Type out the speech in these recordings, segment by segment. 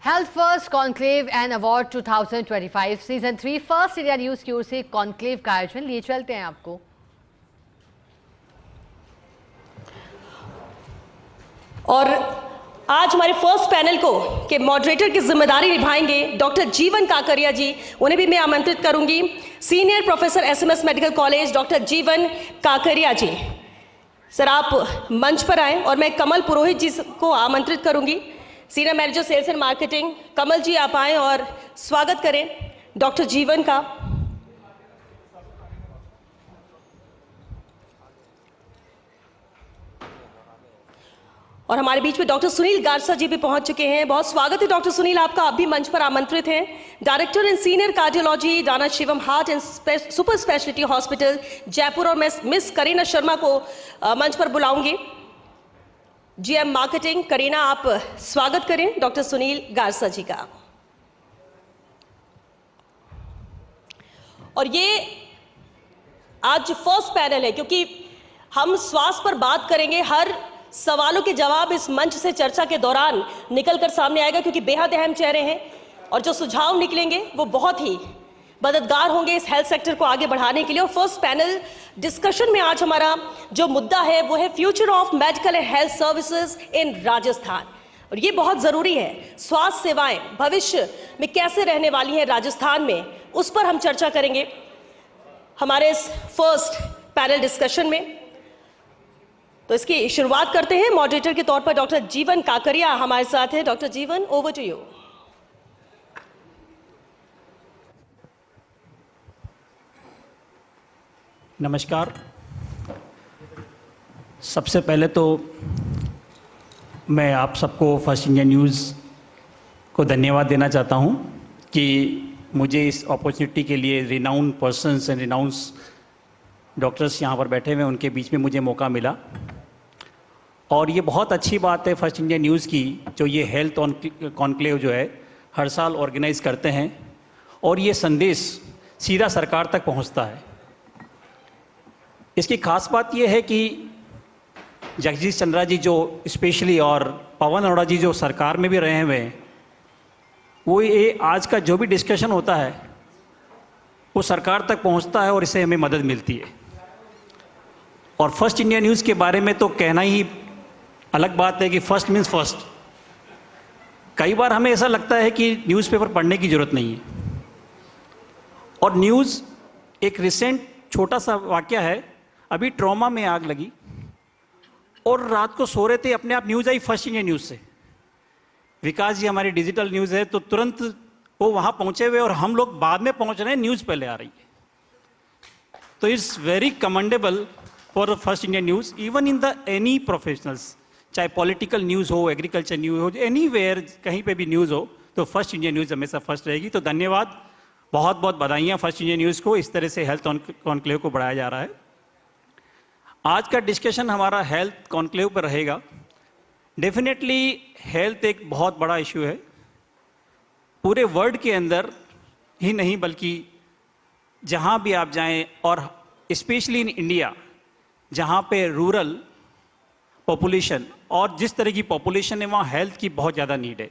Health first conclave and award 2025 season 3 first India news की ओर से conclave का आयोजन लिए चलते हैं आपको। और आज हमारे फर्स्ट पैनल को के मॉडरेटर की जिम्मेदारी निभाएंगे डॉक्टर जीवन काकरिया जी। उन्हें भी मैं आमंत्रित करूंगी। Senior professor SMS medical college doctor जीवन काकरिया जी, सर आप मंच पर आएं। और मैं कमल पुरोहित जी को आमंत्रित करूंगी, senior manager sales and marketing. Kamal ji आप आएं और स्वागत करें डॉक्टर जीवन का। और हमारे बीच में डॉक्टर सुनील गारसा जी भी पहुंच चुके हैं। बहुत स्वागत है डॉक्टर सुनील आपका, आप भी मंच पर आमंत्रित हैं। Director and senior cardiology Rana Shivam heart and super speciality hospital Jaipur. और मैं मिस करीना शर्मा को मंच पर बुलाऊंगी। जीएम मार्केटिंग करीना, आप स्वागत करें डॉक्टर सुनील गारसा जी का। और ये आज फर्स्ट पैनल है क्योंकि हम स्वास्थ्य पर बात करेंगे। हर सवालों के जवाब इस मंच से चर्चा के दौरान निकलकर सामने आएगा क्योंकि बेहद अहम चेहरे हैं और जो सुझाव निकलेंगे वो बहुत ही मददगार होंगे इस हेल्थ सेक्टर को आगे बढ़ाने के लिए। और फर्स्ट पैनल डिस्कशन में आज हमारा जो मुद्दा है वो है future of medical and health services in Rajasthan. और ये बहुत जरूरी है, स्वास्थ्य सेवाएं भविष्य में कैसे रहने वाली हैं राजस्थान में, उस पर हम चर्चा करेंगे हमारे इस फर्स्ट पैनल डिस्कशन में। तो इसकी शुरुआत करते हैं। मॉडरेटर के तौर पर डॉक्टर जीवन काकरिया हमारे साथ हैं। डॉक्टर जीवन, ओवर टू यू। नमस्कार। सबसे पहले तो मैं आप सबको फर्स्ट इंडिया न्यूज़ को धन्यवाद देना चाहता हूं कि मुझे इस अपॉर्चुनिटी के लिए renowned persons and renounce doctors यहाँ पर बैठे हुए हैं, उनके बीच में मुझे मौका मिला। और ये बहुत अच्छी बात है फर्स्ट इंडिया न्यूज़ की, जो ये हेल्थ कॉन्क्लेव जो है हर साल ऑर्गेनाइज करते हैं और ये संदेश सीधा सरकार तक पहुंचता है। इसकी खास बात ये है कि जगदीश चंद्रा जी जो स्पेशली और पवन अरोड़ा जी जो सरकार में भी रहे हुए हैं, वो ये आज का जो भी डिस्कशन होता है वो सरकार तक पहुंचता है और इससे हमें मदद मिलती है। और फर्स्ट इंडिया न्यूज़ के बारे में तो कहना ही अलग बात है कि फर्स्ट मीन्स फर्स्ट। कई बार हमें ऐसा लगता है कि न्यूज़पेपर पढ़ने की ज़रूरत नहीं है। और न्यूज़ एक रिसेंट छोटा सा वाक़या है, अभी ट्रॉमा में आग लगी और रात को सो रहे थे, अपने आप न्यूज़ आई फर्स्ट इंडिया न्यूज़ से। विकास जी हमारी डिजिटल न्यूज़ है, तो तुरंत वो वहाँ पहुँचे हुए और हम लोग बाद में पहुँच रहे हैं, न्यूज़ पहले आ रही है। तो it's very commendable for first India news even in the any professionals, चाहे पॉलिटिकल न्यूज़ हो, एग्रीकल्चर न्यूज़ हो, एनीवेयर कहीं पे भी न्यूज़ हो, तो फर्स्ट इंडिया न्यूज़ हमेशा फर्स्ट रहेगी। तो धन्यवाद, बहुत बहुत बधाइयाँ फर्स्ट इंडिया न्यूज़ को, इस तरह से हेल्थ कॉन्क्लेव को बढ़ाया जा रहा है। आज का डिस्कशन हमारा हेल्थ कॉन्क्लेव पर रहेगा। डेफिनेटली हेल्थ एक बहुत बड़ा इशू है पूरे वर्ल्ड के अंदर ही नहीं, बल्कि जहाँ भी आप जाएं, और स्पेशली इन इंडिया जहाँ पे रूरल पॉपुलेशन और जिस तरह की पॉपुलेशन है वहाँ हेल्थ की बहुत ज़्यादा नीड है।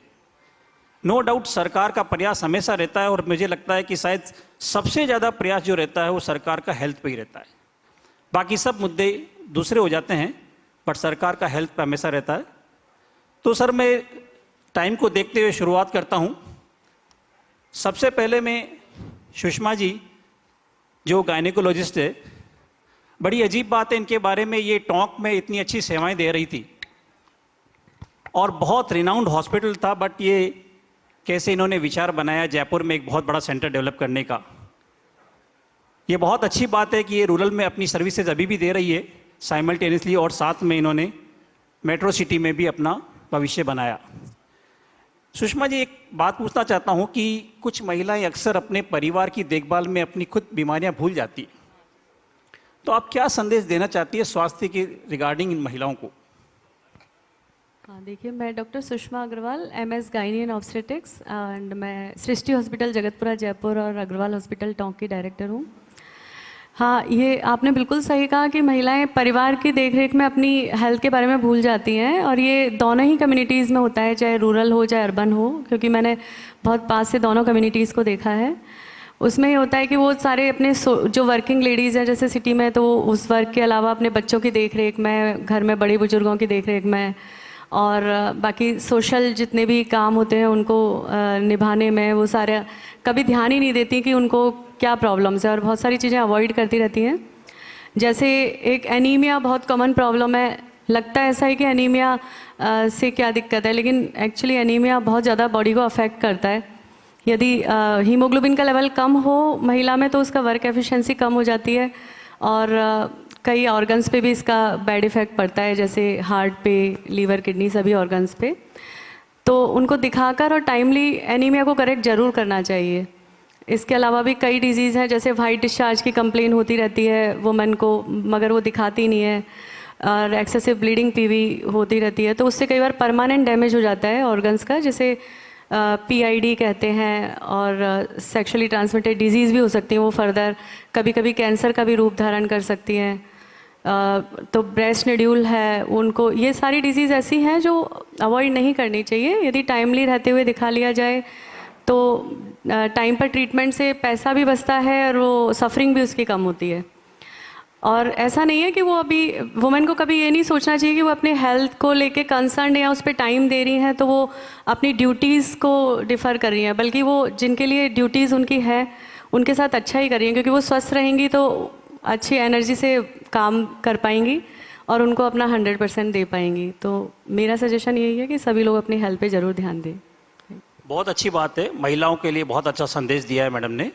नो डाउट सरकार का प्रयास हमेशा रहता है और मुझे लगता है कि शायद सबसे ज़्यादा प्रयास जो रहता है वो सरकार का हेल्थ पे ही रहता है। बाकी सब मुद्दे दूसरे हो जाते हैं, बट सरकार का हेल्थ पे हमेशा रहता है। तो सर मैं टाइम को देखते हुए शुरुआत करता हूँ। सबसे पहले मैं सुषमा जी जो गायनेकोलॉजिस्ट है, बड़ी अजीब बात है इनके बारे में, ये टोंक में इतनी अच्छी सेवाएं दे रही थी और बहुत रिनाउंड हॉस्पिटल था, बट ये कैसे इन्होंने विचार बनाया जयपुर में एक बहुत बड़ा सेंटर डेवलप करने का। ये बहुत अच्छी बात है कि ये रूरल में अपनी सर्विसेज अभी भी दे रही है साइमल्टेनियसली, और साथ में इन्होंने मेट्रो सिटी में भी अपना भविष्य बनाया। सुषमा जी, एक बात पूछना चाहता हूँ कि कुछ महिलाएं अक्सर अपने परिवार की देखभाल में अपनी खुद बीमारियां भूल जाती हैं, तो आप क्या संदेश देना चाहती है स्वास्थ्य के रिगार्डिंग इन महिलाओं को? हाँ, देखिए मैं doctor Sushma Agrawal, MS gynae and obstetrics, and मैं सृष्टि हॉस्पिटल जगतपुरा जयपुर और अग्रवाल हॉस्पिटल टोंक की डायरेक्टर हूँ। हाँ, ये आपने बिल्कुल सही कहा कि महिलाएं परिवार की देखरेख में अपनी हेल्थ के बारे में भूल जाती हैं, और ये दोनों ही कम्युनिटीज़ में होता है, चाहे रूरल हो चाहे अर्बन हो, क्योंकि मैंने बहुत पास से दोनों कम्युनिटीज़ को देखा है। उसमें ये होता है कि वो सारे अपने जो वर्किंग लेडीज़ हैं जैसे सिटी में, तो वो उस वर्क के अलावा अपने बच्चों की देखरेख में, घर में बड़े बुजुर्गों की देखरेख में, और बाकी सोशल जितने भी काम होते हैं उनको निभाने में, वो सारे कभी ध्यान ही नहीं देती कि उनको क्या प्रॉब्लम्स है, और बहुत सारी चीज़ें अवॉइड करती रहती हैं। जैसे एक एनीमिया बहुत कॉमन प्रॉब्लम है, लगता है ऐसा है कि एनीमिया से क्या दिक्कत है, लेकिन एक्चुअली एनीमिया बहुत ज़्यादा बॉडी को अफेक्ट करता है। यदि हीमोग्लोबिन का लेवल कम हो महिला में तो उसका वर्क एफिशिएंसी कम हो जाती है, और कई ऑर्गन्स पे भी इसका बैड इफ़ेक्ट पड़ता है, जैसे हार्ट पे, लीवर, किडनी, सभी ऑर्गन्स पे। तो उनको दिखाकर और टाइमली एनीमिया को करेक्ट ज़रूर करना चाहिए। इसके अलावा भी कई डिजीज़ हैं, जैसे वाइट डिस्चार्ज की कंप्लेन होती रहती है वुमेन को, मगर वो दिखाती नहीं है, और एक्सेसिव ब्लीडिंग पीवी होती रहती है, तो उससे कई बार परमानेंट डैमेज हो जाता है ऑर्गन्स का, जैसे PID कहते हैं, और सेक्सुअली ट्रांसमिटेड डिजीज़ भी हो सकती हैं वो फर्दर, कभी कभी कैंसर का भी रूप धारण कर सकती हैं। तो ब्रेस्ट शेड्यूल है उनको, ये सारी डिजीज़ ऐसी हैं जो अवॉइड नहीं करनी चाहिए। यदि टाइमली रहते हुए दिखा लिया जाए तो टाइम पर ट्रीटमेंट से पैसा भी बचता है, और वो सफरिंग भी उसकी कम होती है। और ऐसा नहीं है कि वो अभी वुमेन को कभी ये नहीं सोचना चाहिए कि वो अपने हेल्थ को लेके कंसर्न या उस पर टाइम दे रही हैं तो वो अपनी ड्यूटीज़ को डिफ़र कर रही हैं, बल्कि वो जिनके लिए ड्यूटीज़ उनकी है उनके साथ अच्छा ही कर रही हैं, क्योंकि वो स्वस्थ रहेंगी तो अच्छी एनर्जी से काम कर पाएंगी और उनको अपना 100% दे पाएंगी। तो मेरा सजेशन यही है कि सभी लोग अपनी हेल्थ पे ज़रूर ध्यान दें। बहुत अच्छी बात है, महिलाओं के लिए बहुत अच्छा संदेश दिया है मैडम ने।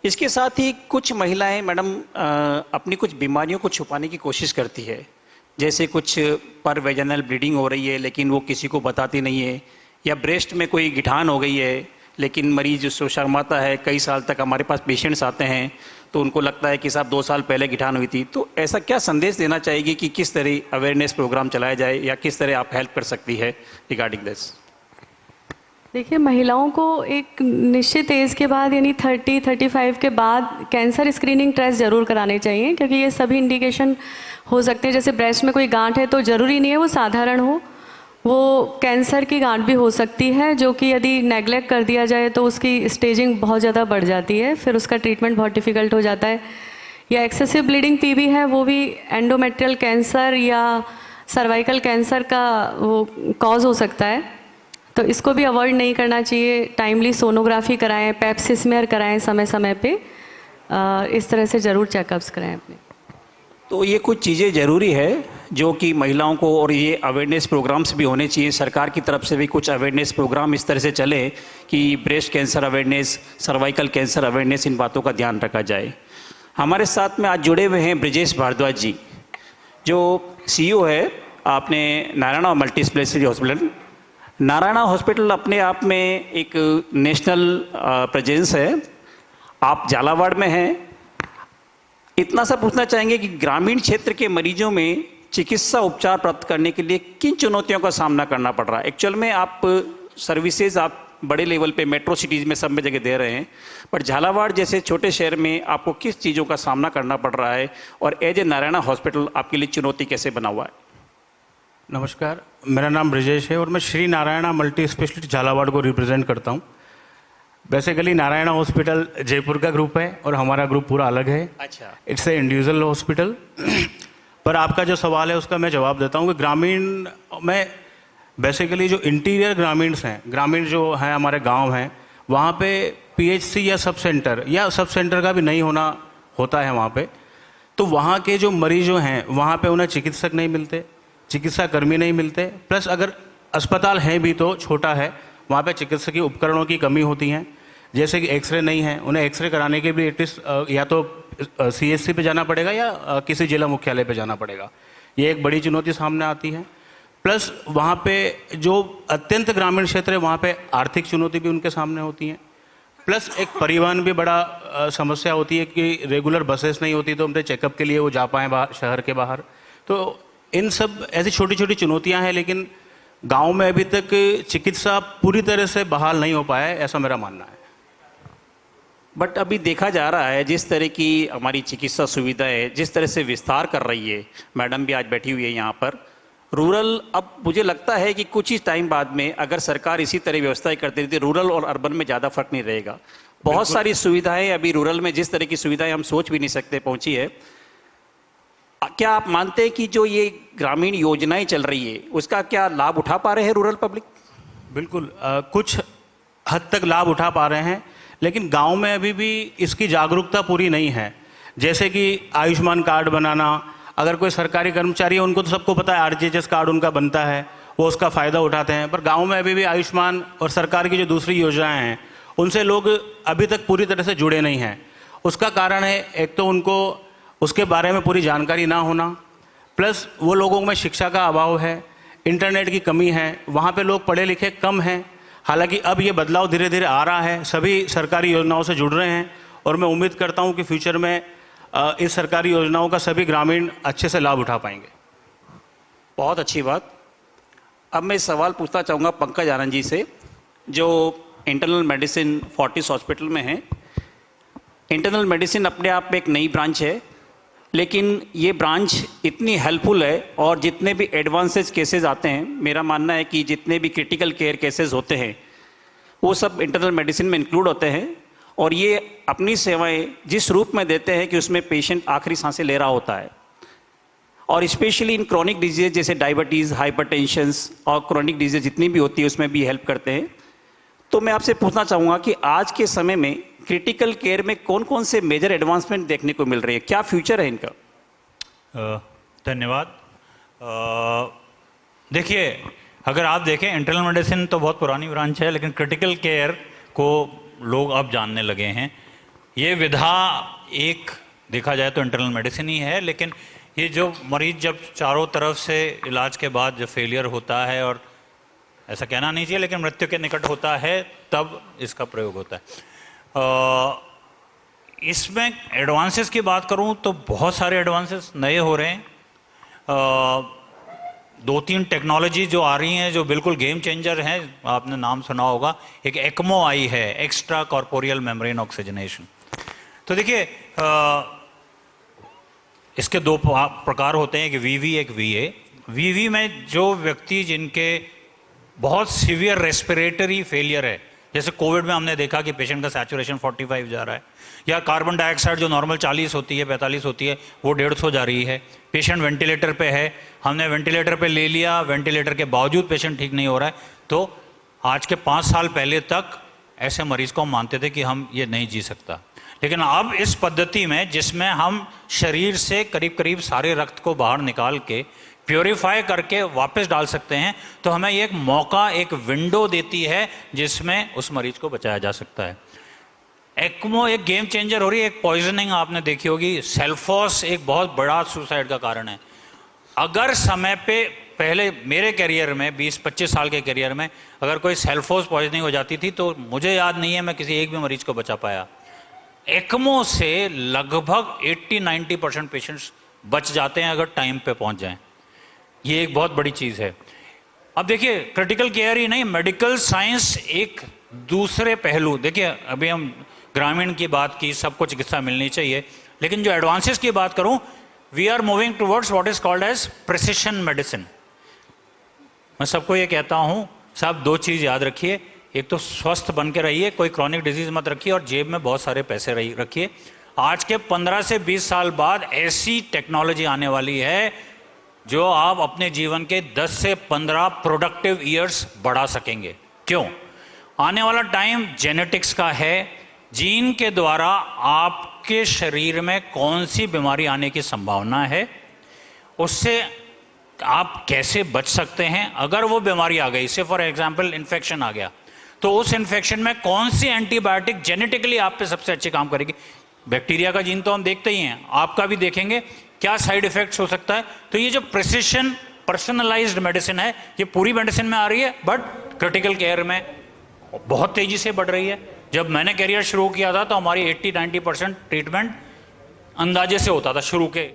इसके साथ ही कुछ महिलाएं मैडम अपनी कुछ बीमारियों को छुपाने की कोशिश करती है, जैसे कुछ पर वेजाइनल ब्लीडिंग हो रही है लेकिन वो किसी को बताती नहीं है, या ब्रेस्ट में कोई गिठान हो गई है लेकिन मरीज उसको शर्माता है। कई साल तक हमारे पास पेशेंट्स आते हैं तो उनको लगता है कि साहब 2 साल पहले गिठान हुई थी। तो ऐसा क्या संदेश देना चाहेगी कि किस तरह अवेयरनेस प्रोग्राम चलाया जाए, या किस तरह आप हेल्प कर सकती है रिगार्डिंग दिस? देखिए, महिलाओं को एक निश्चित एज के बाद यानी 30-35 के बाद कैंसर स्क्रीनिंग टेस्ट ज़रूर कराने चाहिए, क्योंकि ये सभी इंडिकेशन हो सकते हैं। जैसे ब्रेस्ट में कोई गांठ है तो ज़रूरी नहीं है वो साधारण हो, वो कैंसर की गांठ भी हो सकती है, जो कि यदि नेगलेक्ट कर दिया जाए तो उसकी स्टेजिंग बहुत ज़्यादा बढ़ जाती है, फिर उसका ट्रीटमेंट बहुत डिफ़िकल्ट हो जाता है। या एक्सेसिव ब्लीडिंग पीवी है, वो भी एंडोमेट्रियल कैंसर या सर्वाइकल कैंसर का वो कॉज हो सकता है, तो इसको भी अवॉइड नहीं करना चाहिए। टाइमली सोनोग्राफी कराएं, पैप स्मीयर कराएं समय समय पे, इस तरह से ज़रूर चेकअप्स कराएं अपने। तो ये कुछ चीज़ें ज़रूरी है जो कि महिलाओं को, और ये अवेयरनेस प्रोग्राम्स भी होने चाहिए। सरकार की तरफ से भी कुछ अवेयरनेस प्रोग्राम इस तरह से चले कि breast cancer awareness, cervical cancer awareness, इन बातों का ध्यान रखा जाए। हमारे साथ में आज जुड़े हुए हैं ब्रिजेश भारद्वाज जी, जो CEO है आपने Narayana multi speciality hospital. Narayana hospital अपने आप में एक नेशनल प्रेजेंस है। आप झालावाड़ में हैं। इतना सा पूछना चाहेंगे कि ग्रामीण क्षेत्र के मरीजों में चिकित्सा उपचार प्राप्त करने के लिए किन चुनौतियों का सामना करना पड़ रहा है? एक्चुअल में आप सर्विसेज आप बड़े लेवल पे मेट्रो सिटीज़ में सब में जगह दे रहे हैं, पर झालावाड़ जैसे छोटे शहर में आपको किस चीज़ों का सामना करना पड़ रहा है, और एज ए नारायणा हॉस्पिटल आपके लिए चुनौती कैसे बना हुआ है? नमस्कार, मेरा नाम ब्रिजेश है और मैं श्री नारायणा मल्टी स्पेशलिटी झालावाड़ को रिप्रेजेंट करता हूँ। बेसिकली नारायणा हॉस्पिटल जयपुर का ग्रुप है और हमारा ग्रुप पूरा अलग है। अच्छा। It's a individual hospital. पर आपका जो सवाल है उसका मैं जवाब देता हूँ कि ग्रामीण में बेसिकली जो इंटीरियर ग्रामीण्स हैं, ग्रामीण जो हैं हमारे गांव हैं, वहाँ पे PHC या सब सेंटर का भी नहीं होना होता है वहाँ पे। तो वहाँ के जो मरीज जो हैं वहाँ पे उन्हें चिकित्सक नहीं मिलते, चिकित्सा कर्मी नहीं मिलते, प्लस अगर अस्पताल है भी तो छोटा है, वहाँ पे चिकित्सकीय उपकरणों की कमी होती हैं। जैसे कि एक्सरे नहीं है, उन्हें एक्सरे कराने के भी एटलीस्ट या तो CHC पे जाना पड़ेगा या किसी जिला मुख्यालय पे जाना पड़ेगा। ये एक बड़ी चुनौती सामने आती है। प्लस वहाँ पे जो अत्यंत ग्रामीण क्षेत्र है वहाँ पे आर्थिक चुनौती भी उनके सामने होती है। प्लस एक परिवहन भी बड़ा समस्या होती है कि रेगुलर बसेस नहीं होती तो उनके चेकअप के लिए वो जा पाएँ शहर के बाहर। तो इन सब ऐसी छोटी छोटी चुनौतियाँ हैं, लेकिन गांव में अभी तक चिकित्सा पूरी तरह से बहाल नहीं हो पाया है, ऐसा मेरा मानना है। बट अभी देखा जा रहा है जिस तरह की हमारी चिकित्सा सुविधाएं जिस तरह से विस्तार कर रही है, मैडम भी आज बैठी हुई है यहाँ पर, रूरल, अब मुझे लगता है कि कुछ ही टाइम बाद में अगर सरकार इसी तरह व्यवस्थाएं करती रहती, रूरल और अर्बन में ज़्यादा फर्क नहीं रहेगा। बहुत सारी सुविधाएं अभी रूरल में जिस तरह की सुविधाएं हम सोच भी नहीं सकते पहुंची है। क्या आप मानते हैं कि जो ये ग्रामीण योजनाएं चल रही है उसका क्या लाभ उठा पा रहे हैं रूरल पब्लिक? बिल्कुल, कुछ हद तक लाभ उठा पा रहे हैं, लेकिन गांव में अभी भी इसकी जागरूकता पूरी नहीं है। जैसे कि आयुष्मान कार्ड बनाना, अगर कोई सरकारी कर्मचारी है उनको तो सबको पता है आरजीएचएस कार्ड उनका बनता है, वो उसका फ़ायदा उठाते हैं, पर गांव में अभी भी आयुष्मान और सरकार की जो दूसरी योजनाएं हैं उनसे लोग अभी तक पूरी तरह से जुड़े नहीं हैं। उसका कारण है, एक तो उनको उसके बारे में पूरी जानकारी ना होना, प्लस वो लोगों में शिक्षा का अभाव है, इंटरनेट की कमी है, वहाँ पे लोग पढ़े लिखे कम हैं। हालांकि अब ये बदलाव धीरे धीरे आ रहा है, सभी सरकारी योजनाओं से जुड़ रहे हैं और मैं उम्मीद करता हूँ कि फ्यूचर में इस सरकारी योजनाओं का सभी ग्रामीण अच्छे से लाभ उठा पाएंगे। बहुत अच्छी बात। अब मैं सवाल पूछना चाहूँगा पंकज आनंद जी से, जो इंटरनल मेडिसिन फोर्टिस हॉस्पिटल में है। इंटरनल मेडिसिन अपने आप में एक नई ब्रांच है, लेकिन ये ब्रांच इतनी हेल्पफुल है और जितने भी एडवांसेज केसेस आते हैं, मेरा मानना है कि जितने भी क्रिटिकल केयर केसेस होते हैं वो सब इंटरनल मेडिसिन में इंक्लूड होते हैं और ये अपनी सेवाएं जिस रूप में देते हैं कि उसमें पेशेंट आखिरी सांसें ले रहा होता है, और स्पेशली इन क्रॉनिक डिजीज जैसे डायबिटीज़, हाइपरटेंशंस और क्रॉनिक डिजीज जितनी भी होती है उसमें भी हेल्प करते हैं। तो मैं आपसे पूछना चाहूँगा कि आज के समय में क्रिटिकल केयर में कौन कौन से मेजर एडवांसमेंट देखने को मिल रही है, क्या फ्यूचर है इनका? धन्यवाद। देखिए, अगर आप देखें इंटरनल मेडिसिन तो बहुत पुरानी ब्रांच है, लेकिन क्रिटिकल केयर को लोग अब जानने लगे हैं। ये विधा एक देखा जाए तो इंटरनल मेडिसिन ही है, लेकिन ये जो मरीज जब चारों तरफ से इलाज के बाद जब फेलियर होता है, और ऐसा कहना नहीं चाहिए लेकिन मृत्यु के निकट होता है, तब इसका प्रयोग होता है। इसमें एडवांसेस की बात करूं तो बहुत सारे एडवांसेस नए हो रहे हैं। दो तीन टेक्नोलॉजी जो आ रही हैं जो बिल्कुल गेम चेंजर हैं, आपने नाम सुना होगा। एक एक्मो आई है, एक्स्ट्रा कॉर्पोरियल मेम्ब्रेन ऑक्सीजनेशन। तो देखिए, इसके दो प्रकार होते हैं, एक वीवी एक वीए। वीवी में जो व्यक्ति जिनके बहुत सीवियर रेस्पिरेटरी फेलियर है, जैसे कोविड में हमने देखा कि पेशेंट का सैचुरेशन 45 जा रहा है, या कार्बन डाइऑक्साइड जो नॉर्मल 40 होती है 45 होती है वो 150 जा रही है, पेशेंट वेंटिलेटर पे है, हमने वेंटिलेटर पे ले लिया, वेंटिलेटर के बावजूद पेशेंट ठीक नहीं हो रहा है, तो आज के 5 साल पहले तक ऐसे मरीज को हम मानते थे कि हम ये नहीं जी सकता। लेकिन अब इस पद्धति में जिसमें हम शरीर से करीब करीब सारे रक्त को बाहर निकाल के प्योरीफाई करके वापस डाल सकते हैं, तो हमें ये एक मौका, एक विंडो देती है जिसमें उस मरीज को बचाया जा सकता है। एक्मो एक गेम चेंजर हो रही है। एक पॉइजनिंग आपने देखी होगी, सेल्फोस एक बहुत बड़ा सुसाइड का कारण है। अगर समय पे पहले मेरे करियर में 20-25 साल के करियर में अगर कोई सेल्फोस पॉइजनिंग हो जाती थी तो मुझे याद नहीं है मैं किसी एक भी मरीज को बचा पाया। एक्मो से लगभग 80-90% पेशेंट्स बच जाते हैं अगर टाइम पे पहुंच जाएं। ये एक बहुत बड़ी चीज़ है। अब देखिए, क्रिटिकल केयर ही नहीं, मेडिकल साइंस एक दूसरे पहलू। देखिए, अभी हम ग्रामीण की बात की, सबको चिकित्सा मिलनी चाहिए, लेकिन जो एडवांसेस की बात करूं, we are moving towards what is called as precision medicine. मैं सबको ये कहता हूं, साहब 2 चीज़ याद रखिए, एक तो स्वस्थ बन के रहिए, कोई क्रॉनिक डिजीज मत रखिए, और जेब में बहुत सारे पैसे रखिए। आज के 15 से 20 साल बाद ऐसी टेक्नोलॉजी आने वाली है जो आप अपने जीवन के 10 से 15 प्रोडक्टिव ईयर्स बढ़ा सकेंगे। क्यों? आने वाला टाइम जेनेटिक्स का है। जीन के द्वारा आपके शरीर में कौन सी बीमारी आने की संभावना है, उससे आप कैसे बच सकते हैं। अगर वो बीमारी आ गई, से फॉर एग्जांपल इन्फेक्शन आ गया, तो उस इन्फेक्शन में कौन सी एंटीबायोटिक जेनेटिकली आप पे सबसे अच्छे काम करेगी। बैक्टीरिया का जीन तो हम देखते ही हैं, आपका भी देखेंगे, क्या साइड इफेक्ट्स हो सकता है। तो ये जो प्रिसिशन पर्सनलाइज्ड मेडिसिन है, ये पूरी मेडिसिन में आ रही है, बट क्रिटिकल केयर में बहुत तेजी से बढ़ रही है। जब मैंने करियर शुरू किया था तो हमारी 80-90% ट्रीटमेंट अंदाजे से होता था शुरू के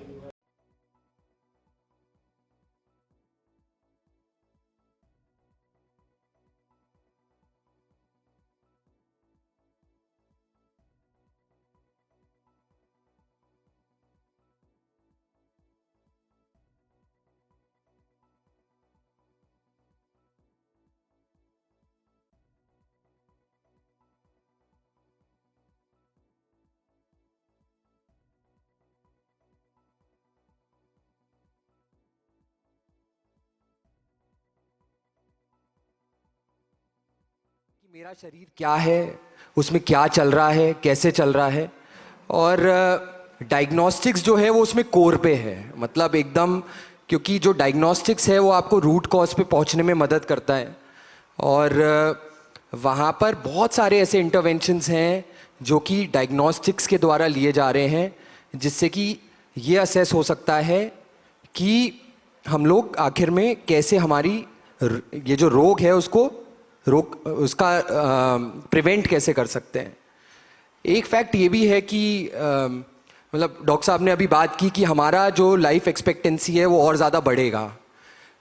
मेरा शरीर क्या है, उसमें क्या चल रहा है, कैसे चल रहा है। और डायग्नोस्टिक्स जो है वो उसमें कोर पे है, मतलब एकदम, क्योंकि जो डायग्नोस्टिक्स है वो आपको रूट कॉज पे पहुंचने में मदद करता है। और वहाँ पर बहुत सारे ऐसे इंटरवेंशंस हैं जो कि डायग्नोस्टिक्स के द्वारा लिए जा रहे हैं, जिससे कि ये असेस हो सकता है कि हम लोग आखिर में कैसे हमारी ये जो रोग है उसका प्रिवेंट कैसे कर सकते हैं। एक फैक्ट ये भी है कि मतलब डॉक्टर साहब ने अभी बात की कि हमारा जो लाइफ एक्सपेक्टेंसी है वो और ज़्यादा बढ़ेगा,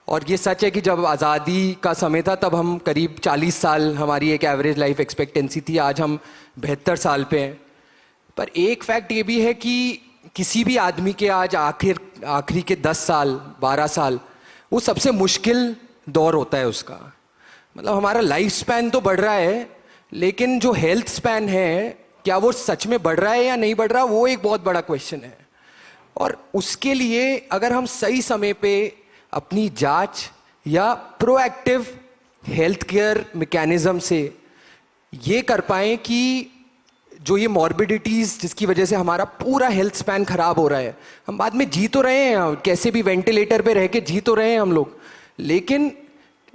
और ये सच है कि जब आज़ादी का समय था तब हम करीब 40 साल हमारी एक एवरेज लाइफ एक्सपेक्टेंसी थी, आज हम 72 साल पे हैं। पर एक फैक्ट ये भी है कि किसी भी आदमी के आज आखिरी के 10 साल 12 साल वो सबसे मुश्किल दौर होता है उसका। मतलब हमारा लाइफ स्पैन तो बढ़ रहा है, लेकिन जो हेल्थ स्पैन है क्या वो सच में बढ़ रहा है या नहीं बढ़ रहा, वो एक बहुत बड़ा क्वेश्चन है। और उसके लिए अगर हम सही समय पे अपनी जांच या प्रोएक्टिव हेल्थ केयर मैकेनिज्म से ये कर पाएं कि जो ये मॉर्बिडिटीज़ जिसकी वजह से हमारा पूरा हेल्थ स्पैन खराब हो रहा है, हम बाद में जी तो रहे हैं, कैसे भी वेंटिलेटर पे रह के जी तो रहे हैं हम लोग, लेकिन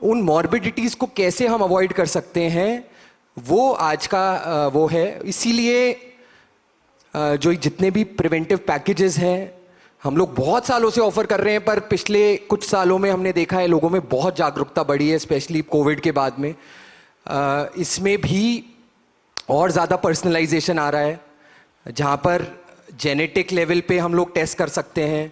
उन मॉर्बिडिटीज़ को कैसे हम अवॉइड कर सकते हैं वो आज का वो है। इसीलिए जो जितने भी प्रिवेंटिव पैकेजेस हैं हम लोग बहुत सालों से ऑफर कर रहे हैं, पर पिछले कुछ सालों में हमने देखा है लोगों में बहुत जागरूकता बढ़ी है, स्पेशली कोविड के बाद में। इसमें भी और ज़्यादा पर्सनलाइजेशन आ रहा है, जहाँ पर जेनेटिक लेवल पे हम लोग टेस्ट कर सकते हैं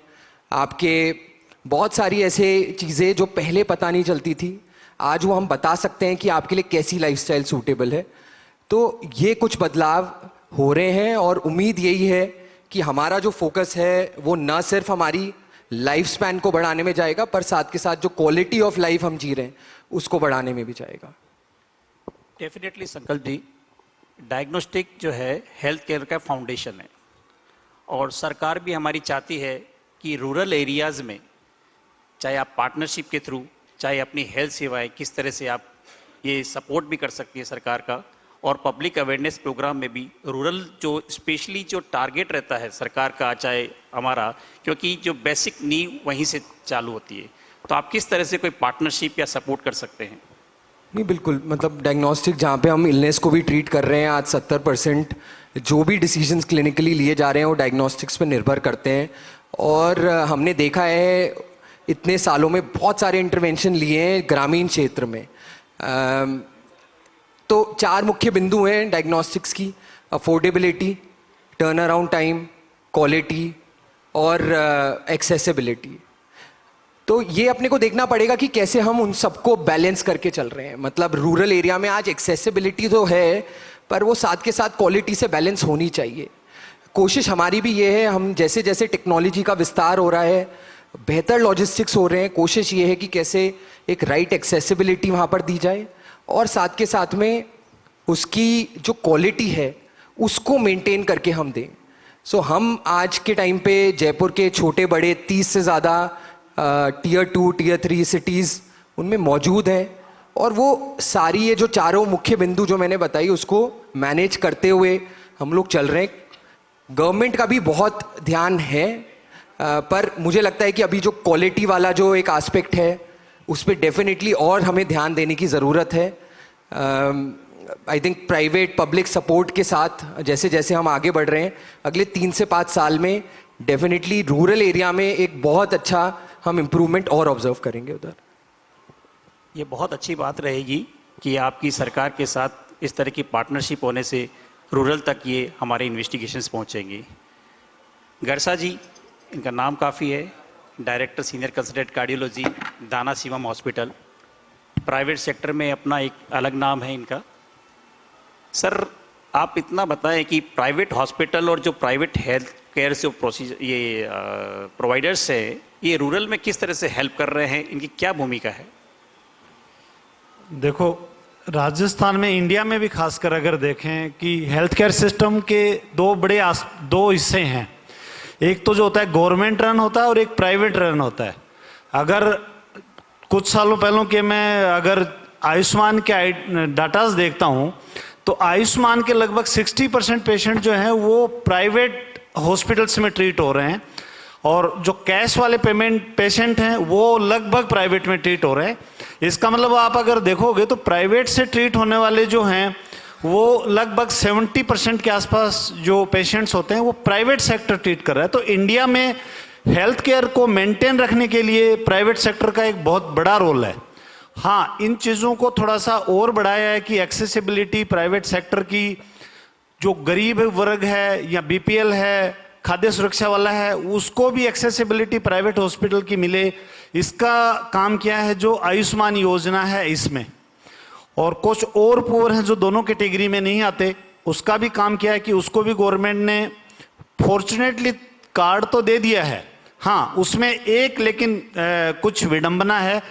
आपके बहुत सारी ऐसे चीज़ें जो पहले पता नहीं चलती थी, आज वो हम बता सकते हैं कि आपके लिए कैसी लाइफस्टाइल सूटेबल है। तो ये कुछ बदलाव हो रहे हैं और उम्मीद यही है कि हमारा जो फोकस है वो न सिर्फ हमारी लाइफ स्पैन को बढ़ाने में जाएगा, पर साथ के साथ जो क्वालिटी ऑफ लाइफ हम जी रहे हैं उसको बढ़ाने में भी जाएगा। डेफिनेटली संकल्प जी, डायग्नोस्टिक जो है हेल्थ केयर का फाउंडेशन है, और सरकार भी हमारी चाहती है कि रूरल एरियाज़ में चाहे आप पार्टनरशिप के थ्रू, चाहे अपनी हेल्थ सेवाएं किस तरह से आप ये सपोर्ट भी कर सकती है सरकार का, और पब्लिक अवेयरनेस प्रोग्राम में भी रूरल जो स्पेशली जो टारगेट रहता है सरकार का, चाहे हमारा, क्योंकि जो बेसिक नीड वहीं से चालू होती है, तो आप किस तरह से कोई पार्टनरशिप या सपोर्ट कर सकते हैं? नहीं, बिल्कुल, मतलब डायग्नोस्टिक जहाँ पे हम इलनेस को भी ट्रीट कर रहे हैं, आज 70% जो भी डिसीजंस क्लिनिकली लिए जा रहे हैं वो डायग्नोस्टिक्स पे निर्भर करते हैं। और हमने देखा है इतने सालों में बहुत सारे इंटरवेंशन लिए हैं ग्रामीण क्षेत्र में। तो 4 मुख्य बिंदु हैं डायग्नोस्टिक्स की: affordability, turn around time, quality और एक्सेसिबिलिटी। तो ये अपने को देखना पड़ेगा कि कैसे हम उन सबको बैलेंस करके चल रहे हैं। मतलब रूरल एरिया में आज एक्सेसिबिलिटी तो है, पर वो साथ के साथ क्वालिटी से बैलेंस होनी चाहिए। कोशिश हमारी भी ये है, हम जैसे जैसे टेक्नोलॉजी का विस्तार हो रहा है, बेहतर लॉजिस्टिक्स हो रहे हैं, कोशिश ये है कि कैसे एक राइट एक्सेसिबिलिटी वहाँ पर दी जाए, और साथ के साथ में उसकी जो क्वालिटी है उसको मेंटेन करके हम दें। सो हम आज के टाइम पे जयपुर के छोटे बड़े 30 से ज़्यादा टियर 2 टियर 3 सिटीज़ उनमें मौजूद हैं, और वो सारी ये जो चारों मुख्य बिंदु जो मैंने बताई उसको मैनेज करते हुए हम लोग चल रहे हैं। गवर्नमेंट का भी बहुत ध्यान है, पर मुझे लगता है कि अभी जो क्वालिटी वाला जो एक एस्पेक्ट है उस पर डेफिनेटली और हमें ध्यान देने की ज़रूरत है। I think private public support के साथ जैसे जैसे हम आगे बढ़ रहे हैं, अगले 3 से 5 साल में डेफिनेटली रूरल एरिया में एक बहुत अच्छा हम इम्प्रूवमेंट और ऑब्जर्व करेंगे उधर। ये बहुत अच्छी बात रहेगी कि आपकी सरकार के साथ इस तरह की पार्टनरशिप होने से रूरल तक ये हमारे इन्वेस्टिगेशंस पहुंचेंगी। गरसा जी, इनका नाम काफ़ी है, डायरेक्टर सीनियर कंसल्टेंट कार्डियोलॉजी, दाना शिवम हॉस्पिटल, प्राइवेट सेक्टर में अपना एक अलग नाम है इनका। सर, आप इतना बताएं कि प्राइवेट हॉस्पिटल और जो प्राइवेट हेल्थ केयर से प्रोसीजर ये प्रोवाइडर्स है, ये रूरल में किस तरह से हेल्प कर रहे हैं, इनकी क्या भूमिका है? देखो, राजस्थान में, इंडिया में भी खासकर अगर देखें कि हेल्थ केयर सिस्टम के दो हिस्से हैं। एक तो जो होता है गवर्नमेंट रन होता है और एक प्राइवेट रन होता है। अगर कुछ सालों पहले के मैं अगर आयुष्मान के डाटाज देखता हूँ तो आयुष्मान के लगभग 60% पेशेंट जो हैं वो प्राइवेट हॉस्पिटल्स में ट्रीट हो रहे हैं और जो कैश वाले पेशेंट हैं वो लगभग प्राइवेट में ट्रीट हो रहे हैं। इसका मतलब आप अगर देखोगे तो प्राइवेट से ट्रीट होने वाले जो हैं वो लगभग 70% के आसपास जो पेशेंट्स होते हैं वो प्राइवेट सेक्टर ट्रीट कर रहा है। तो इंडिया में हेल्थ केयर को मेंटेन रखने के लिए प्राइवेट सेक्टर का एक बहुत बड़ा रोल है। हाँ, इन चीज़ों को थोड़ा सा और बढ़ाया है कि एक्सेसिबिलिटी प्राइवेट सेक्टर की, जो गरीब वर्ग है या बीपीएल है, खाद्य सुरक्षा वाला है, उसको भी एक्सेसिबिलिटी प्राइवेट हॉस्पिटल की मिले, इसका काम किया है जो आयुष्मान योजना है इसमें। और कुछ और पुअर हैं जो दोनों कैटेगरी में नहीं आते, उसका भी काम किया है कि उसको भी गवर्नमेंट ने फॉर्चुनेटली कार्ड तो दे दिया है। हाँ, उसमें एक लेकिन कुछ विडंबना है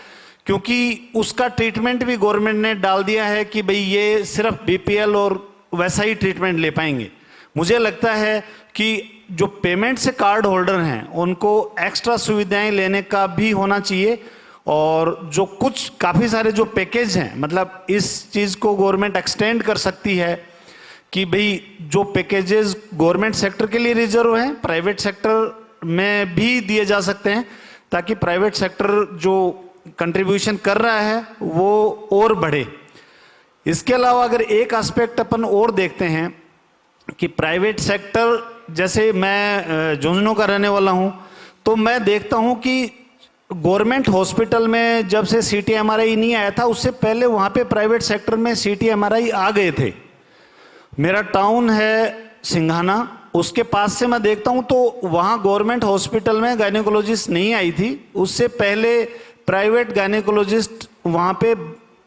क्योंकि उसका ट्रीटमेंट भी गवर्नमेंट ने डाल दिया है कि भाई ये सिर्फ बीपीएल और वैसा ही ट्रीटमेंट ले पाएंगे। मुझे लगता है कि जो पेमेंट से कार्ड होल्डर हैं उनको एक्स्ट्रा सुविधाएं लेने का भी होना चाहिए और जो कुछ काफ़ी सारे जो पैकेज हैं, मतलब इस चीज़ को गवर्नमेंट एक्सटेंड कर सकती है कि भाई जो पैकेजेस गवर्नमेंट सेक्टर के लिए रिजर्व हैं प्राइवेट सेक्टर में भी दिए जा सकते हैं ताकि प्राइवेट सेक्टर जो कंट्रीब्यूशन कर रहा है वो और बढ़े। इसके अलावा अगर एक एस्पेक्ट अपन और देखते हैं कि प्राइवेट सेक्टर, जैसे मैं झुंझुनू का रहने वाला हूं तो मैं देखता हूं कि गवर्नमेंट हॉस्पिटल में जब से सीटी एमआरआई नहीं आया था उससे पहले वहां पे प्राइवेट सेक्टर में सीटी एमआरआई आ गए थे। मेरा टाउन है सिंघाना, उसके पास से मैं देखता हूं तो वहां गवर्नमेंट हॉस्पिटल में गायनेकोलॉजिस्ट नहीं आई थी, उससे पहले प्राइवेट गायनेकोलॉजिस्ट वहां पे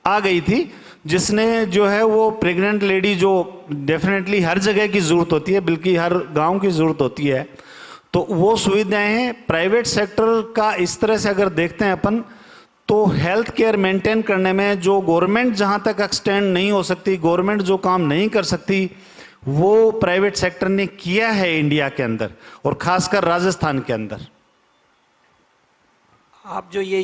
आ गई थी जिसने जो है वो प्रेग्नेंट लेडी, जो डेफिनेटली हर जगह की ज़रूरत होती है, बल्कि हर गांव की ज़रूरत होती है, तो वो सुविधाएं हैं प्राइवेट सेक्टर का। इस तरह से अगर देखते हैं अपन तो हेल्थ केयर मेंटेन करने में जो गवर्नमेंट जहां तक एक्सटेंड नहीं हो सकती, गवर्नमेंट जो काम नहीं कर सकती, वो प्राइवेट सेक्टर ने किया है इंडिया के अंदर और खासकर राजस्थान के अंदर। आप जो ये